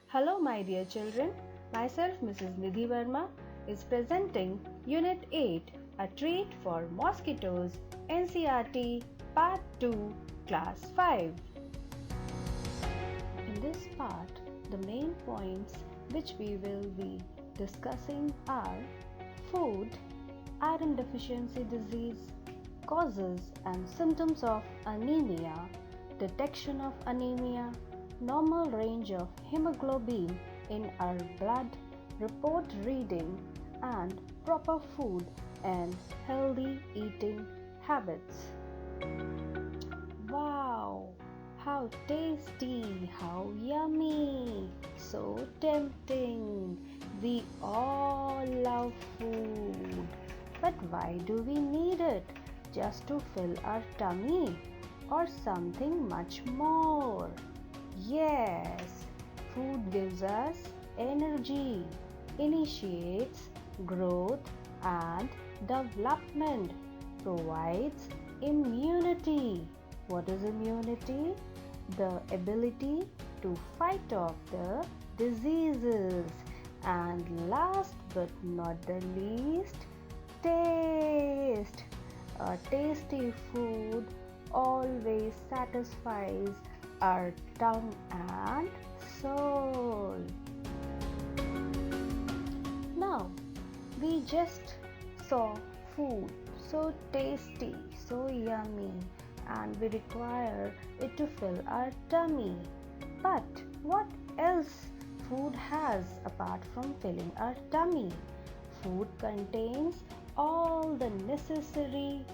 Hello my dear children, myself Mrs. Nidhi Verma is presenting Unit 8, a treat for mosquitoes, NCERT Part 2, Class 5. In this part, the main points which we will be discussing are food, iron deficiency disease, causes and symptoms of anemia, detection of anemia, normal range of hemoglobin in our blood, report reading, and proper food and healthy eating habits. Wow! How tasty! How yummy! So tempting! We all love food. But why do we need it? Just to fill our tummy? Or something much more? Yes, food gives us energy, initiates growth and development, provides immunity. What is immunity? The ability to fight off the diseases. And last but not the least, taste. A tasty food always satisfies our tongue and soul. Now, we just saw food so tasty, so yummy, and we require it to fill our tummy. But what else food has apart from filling our tummy? Food contains all the necessary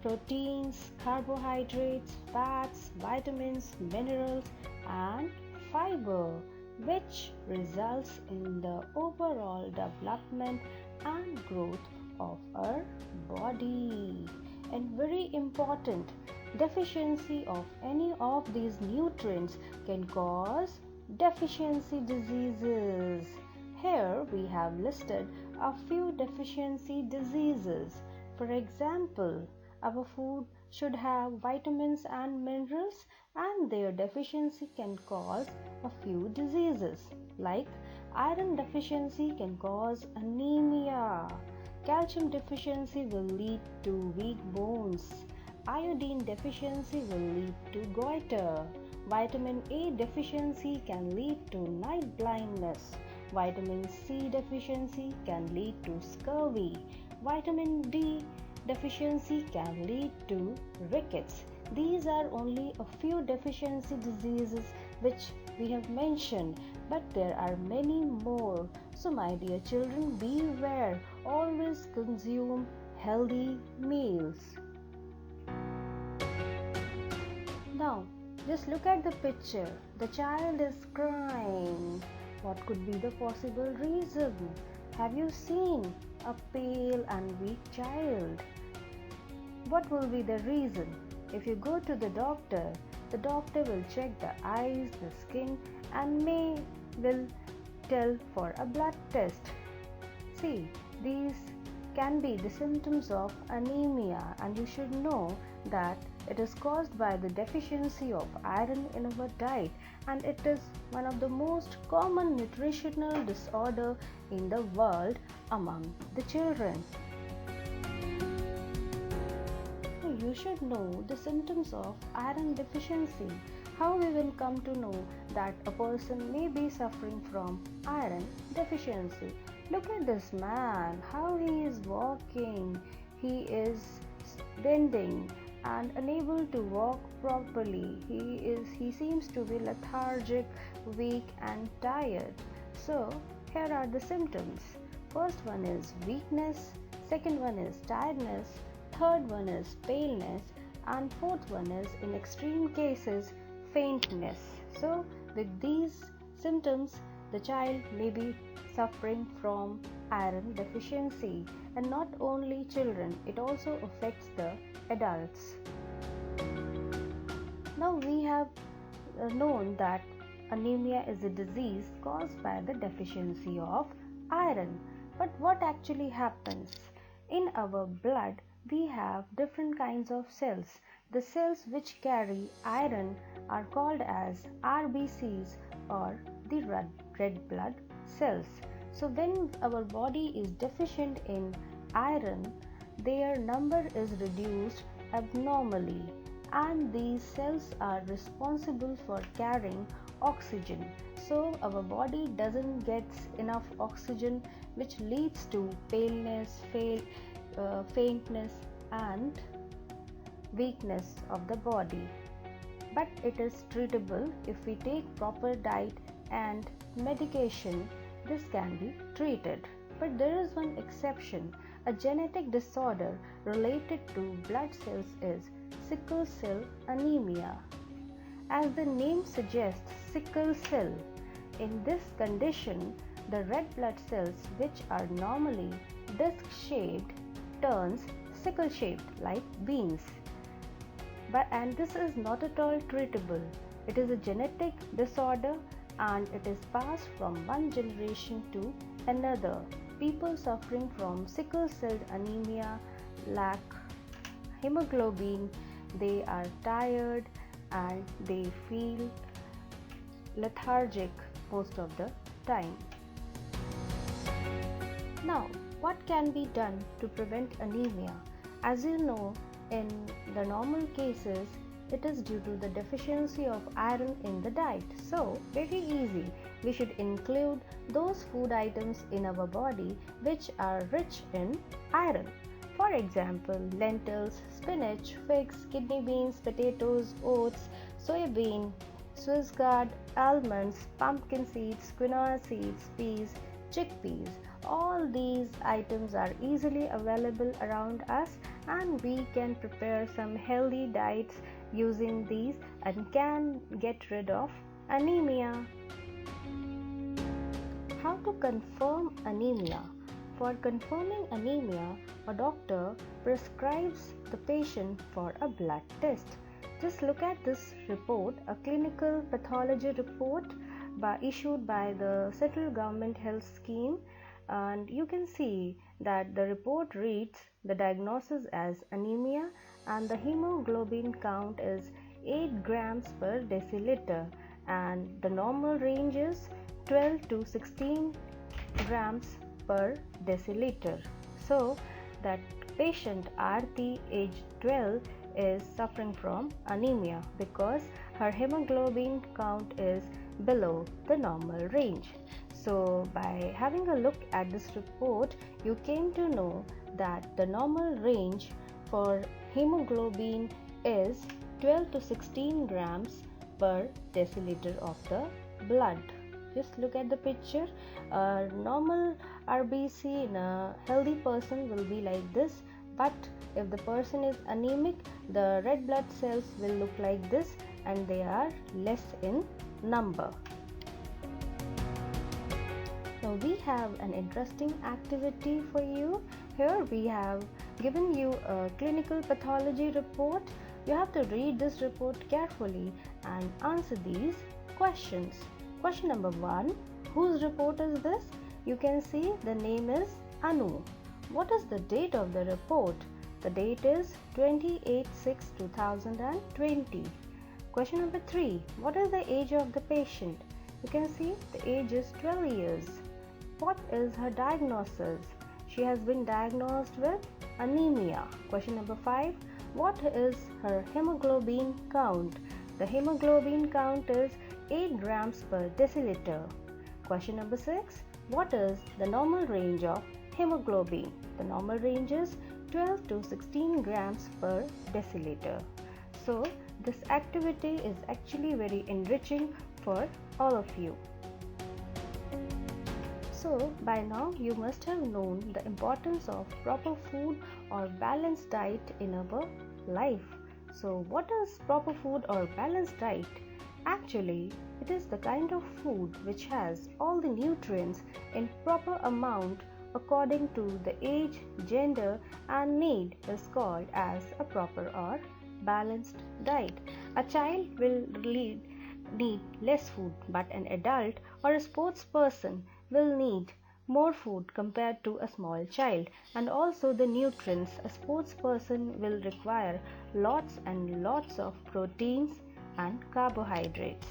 proteins, carbohydrates, fats, vitamins, minerals, and fiber, which results in the overall development and growth of our body. And very important, deficiency of any of these nutrients can cause deficiency diseases. Here we have listed a few deficiency diseases. For example, our food should have vitamins and minerals, and their deficiency can cause a few diseases like iron deficiency can cause anemia, calcium deficiency will lead to weak bones, iodine deficiency will lead to goiter, vitamin A deficiency can lead to night blindness, vitamin C deficiency can lead to scurvy, vitamin D deficiency can lead to rickets. These are only a few deficiency diseases which we have mentioned, but there are many more. So my dear children, beware, always consume healthy meals. Now, just look at the picture. The child is crying. What could be the possible reason? Have you seen a pale and weak child? What will be the reason? If you go to the doctor will check the eyes, the skin, and will tell for a blood test. See, these can be the symptoms of anemia, and you should know that it is caused by the deficiency of iron in our diet, and it is one of the most common nutritional disorder in the world among the children. You should know the symptoms of iron deficiency. How we will come to know that a person may be suffering from iron deficiency? Look at this man, how he is walking. He is bending and unable to walk properly. He seems to be lethargic, weak and tired. So here are the symptoms. First one is weakness, second one is tiredness, third one is paleness, and fourth one is, in extreme cases, faintness. So with these symptoms, the child may be suffering from iron deficiency. And not only children, it also affects the adults. Now we have known that anemia is a disease caused by the deficiency of iron. But what actually happens? In our blood, we have different kinds of cells. The cells which carry iron are called as RBCs or the red blood cells. So when our body is deficient in iron, their number is reduced abnormally, and these cells are responsible for carrying oxygen. So our body doesn't get enough oxygen, which leads to paleness, faintness and weakness of the body. But it is treatable if we take proper diet and medication. This can be treated. But there is one exception. A genetic disorder related to blood cells is sickle cell anemia. As the name suggests, sickle cell. In this condition, the red blood cells, which are normally disc-shaped, turns sickle-shaped like beans. And this is not at all treatable. It is a genetic disorder and it is passed from one generation to another. People suffering from sickle cell anemia lack hemoglobin, they are tired and they feel lethargic most of the time. Now, what can be done to prevent anemia? As you know, in the normal cases, it is due to the deficiency of iron in the diet. So, very easy. We should include those food items in our body which are rich in iron. For example, lentils, spinach, figs, kidney beans, potatoes, oats, soybean, Swiss gourd, almonds, pumpkin seeds, quinoa seeds, peas, chickpeas. All these items are easily available around us, and we can prepare some healthy diets using these and can get rid of anemia. How to confirm anemia? For confirming anemia, a doctor prescribes the patient for a blood test. Just look at this report, a clinical pathology report issued by the Central Government Health Scheme, and you can see that the report reads the diagnosis as anemia and the hemoglobin count is 8 grams per deciliter and the normal range is 12 to 16 grams per deciliter. So that patient Aarti, age 12, is suffering from anemia because her hemoglobin count is below the normal range. So by having a look at this report, you came to know that the normal range for hemoglobin is 12 to 16 grams per deciliter of the blood. Just look at the picture. A normal RBC in a healthy person will be like this, but if the person is anemic, the red blood cells will look like this and they are less in number. Now we have an interesting activity for you. Here we have given you a clinical pathology report. You have to read this report carefully and answer these questions. Question number 1. Whose report is this? You can see the name is Anu. What is the date of the report? The date is 28/6/2020. Question number 3. What is the age of the patient? You can see the age is 12 years. What is her diagnosis? She has been diagnosed with anemia. Question number 5. What is her hemoglobin count? The hemoglobin count is 8 grams per deciliter. Question number 6. What is the normal range of hemoglobin? The normal range is 12 to 16 grams per deciliter. So this activity is actually very enriching for all of you. So by now you must have known the importance of proper food or balanced diet in our life. So what is proper food or balanced diet? Actually, it is the kind of food which has all the nutrients in proper amount according to the age, gender and need is called as a proper or balanced diet. A child will need less food, but an adult or a sports person will need more food compared to a small child. And also the nutrients, a sports person will require lots and lots of proteins and carbohydrates.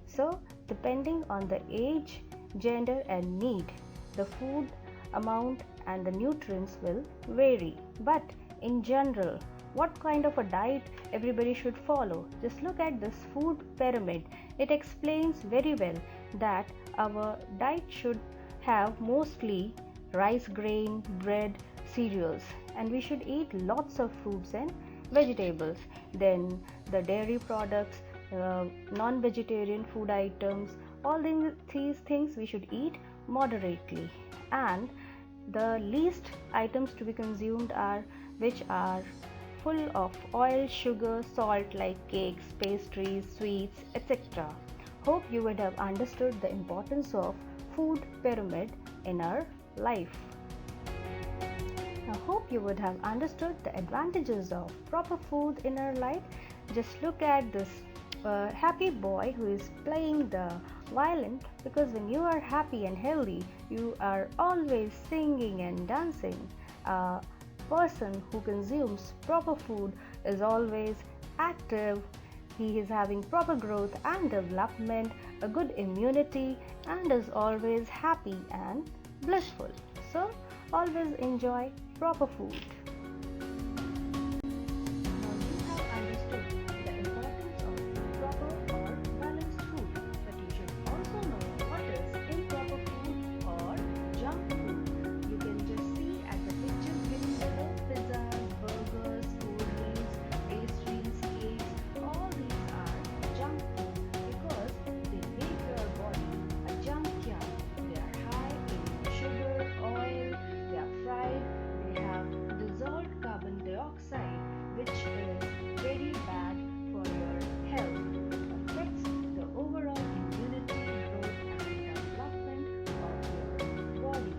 So depending on the age, gender and need. The food amount and the nutrients will vary. But in general, what kind of a diet everybody should follow? Just look at this food pyramid. It explains very well that our diet should have mostly rice grain, bread, cereals, and we should eat lots of fruits and vegetables. Then the dairy products, non-vegetarian food items, all these things we should eat moderately. And the least items to be consumed are which are full of oil, sugar, salt like cakes, pastries, sweets, etc. Hope you would have understood the importance of food pyramid in our life. Now hope you would have understood the advantages of proper food in our life. Just look at this happy boy who is playing the violin, because when you are happy and healthy, you are always singing and dancing. A person who consumes proper food is always active. He is having proper growth and development, a good immunity, and is always happy and blissful. So always enjoy proper food. Now you have understood the importance of proper or balanced food, but you should also know what is improper food or junk food. You can just see at the pictures given below: pizzas, burgers, cold drinks, pastries, cakes. All these are junk food because they make your body a junkyard. They are high in sugar, oil, they are fried, they have dissolved carbon dioxide, which is very bad for your health. It affects the overall immunity, growth and development of your body.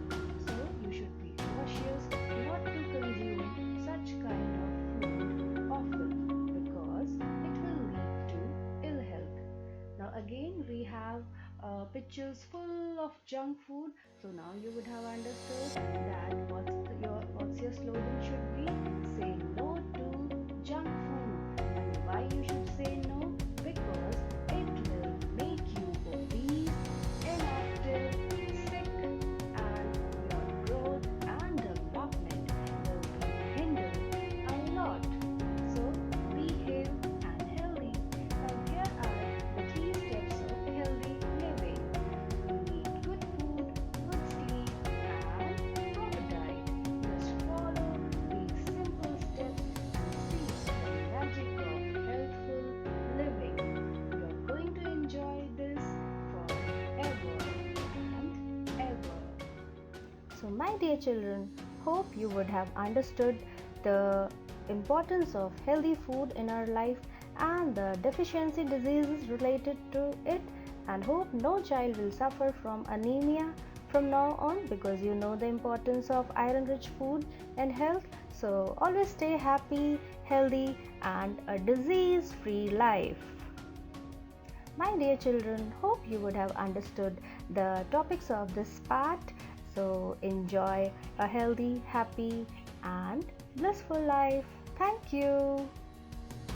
So you should be cautious not to consume such kind of food often, because it will lead to ill health. Now again we have pictures full of junk food. So now you would have understood that what's your slogan should be: say no to junk food. And why you should say no? Because it will make you obese, inactive, sick, and your growth and development will be hindered a lot. So be healthy and healthy. Now here are the 3 steps of healthy living. You need good food, good sleep, and proper diet. Just follow these simple steps and see the magic of healthful living. You're going to enjoy this forever and ever. So my dear children, hope you would have understood the importance of healthy food in our life and the deficiency diseases related to it, and hope no child will suffer from anemia from now on, because you know the importance of iron rich food and health. So always stay happy, healthy and a disease free life. My dear children, hope you would have understood the topics of this part. So enjoy a healthy, happy and blissful life. Thank you.